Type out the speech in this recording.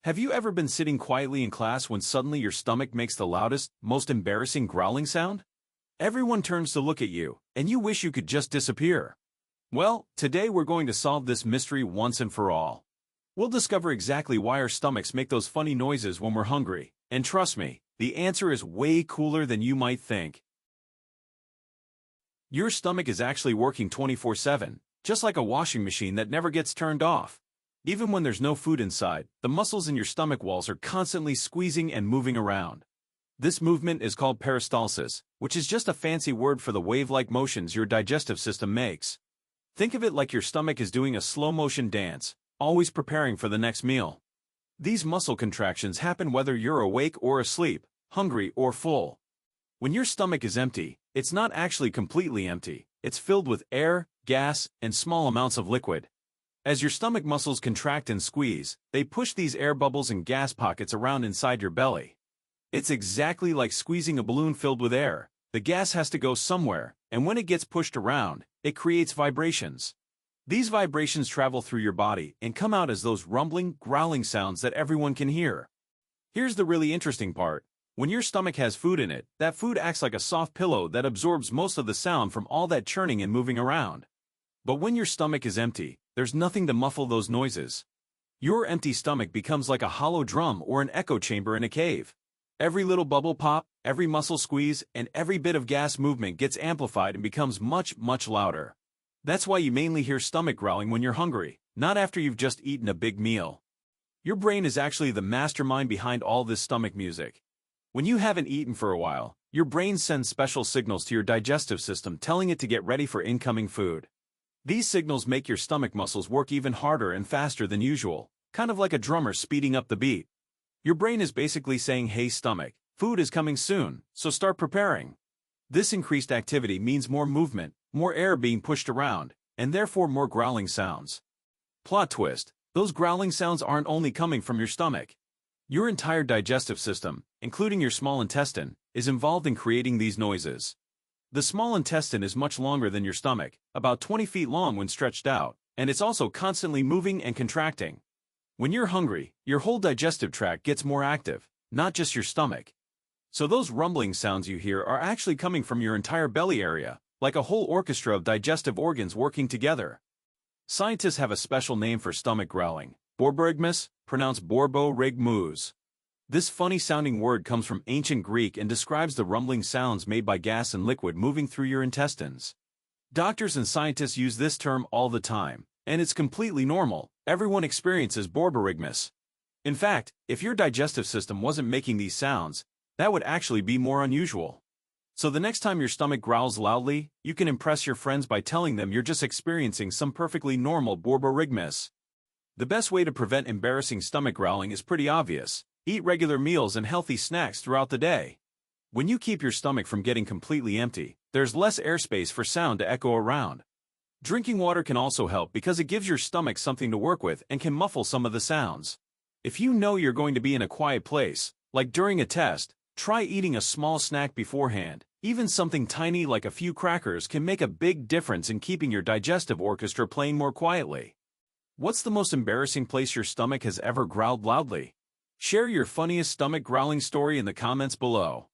Have you ever been sitting quietly in class when suddenly your stomach makes the loudest, most embarrassing growling sound? Everyone turns to look at you, and you wish you could just disappear. Well, today we're going to solve this mystery once and for all. We'll discover exactly why our stomachs make those funny noises when we're hungry, and trust me, the answer is way cooler than you might think. Your stomach is actually working 24/7, just like a washing machine that never gets turned off. Even when there's no food inside, the muscles in your stomach walls are constantly squeezing and moving around. This movement is called peristalsis, which is just a fancy word for the wave-like motions your digestive system makes. Think of it like your stomach is doing a slow-motion dance, always preparing for the next meal. These muscle contractions happen whether you're awake or asleep, hungry or full. When your stomach is empty, it's not actually completely empty. It's filled with air, gas, and small amounts of liquid. As your stomach muscles contract and squeeze, they push these air bubbles and gas pockets around inside your belly. It's exactly like squeezing a balloon filled with air. The gas has to go somewhere, and when it gets pushed around, it creates vibrations. These vibrations travel through your body and come out as those rumbling, growling sounds that everyone can hear. Here's the really interesting part. When your stomach has food in it, that food acts like a soft pillow that absorbs most of the sound from all that churning and moving around. But when your stomach is empty, there's nothing to muffle those noises. Your empty stomach becomes like a hollow drum or an echo chamber in a cave. Every little bubble pop, every muscle squeeze, and every bit of gas movement gets amplified and becomes much, much louder. That's why you mainly hear stomach growling when you're hungry, not after you've just eaten a big meal. Your brain is actually the mastermind behind all this stomach music. When you haven't eaten for a while, your brain sends special signals to your digestive system telling it to get ready for incoming food. These signals make your stomach muscles work even harder and faster than usual, kind of like a drummer speeding up the beat. Your brain is basically saying, "Hey stomach, food is coming soon, so start preparing." This increased activity means more movement, more air being pushed around, and therefore more growling sounds. Plot twist, those growling sounds aren't only coming from your stomach. Your entire digestive system, including your small intestine, is involved in creating these noises. The small intestine is much longer than your stomach, about 20 feet long when stretched out, and it's also constantly moving and contracting. When you're hungry, your whole digestive tract gets more active, not just your stomach. So those rumbling sounds you hear are actually coming from your entire belly area, like a whole orchestra of digestive organs working together. Scientists have a special name for stomach growling, borborygmus, pronounced borborygmus. This funny-sounding word comes from ancient Greek and describes the rumbling sounds made by gas and liquid moving through your intestines. Doctors and scientists use this term all the time, and it's completely normal. Everyone experiences borborygmus. In fact, if your digestive system wasn't making these sounds, that would actually be more unusual. So the next time your stomach growls loudly, you can impress your friends by telling them you're just experiencing some perfectly normal borborygmus. The best way to prevent embarrassing stomach growling is pretty obvious. Eat regular meals and healthy snacks throughout the day. When you keep your stomach from getting completely empty, there's less airspace for sound to echo around. Drinking water can also help because it gives your stomach something to work with and can muffle some of the sounds. If you know you're going to be in a quiet place, like during a test, try eating a small snack beforehand. Even something tiny like a few crackers can make a big difference in keeping your digestive orchestra playing more quietly. What's the most embarrassing place your stomach has ever growled loudly? Share your funniest stomach growling story in the comments below.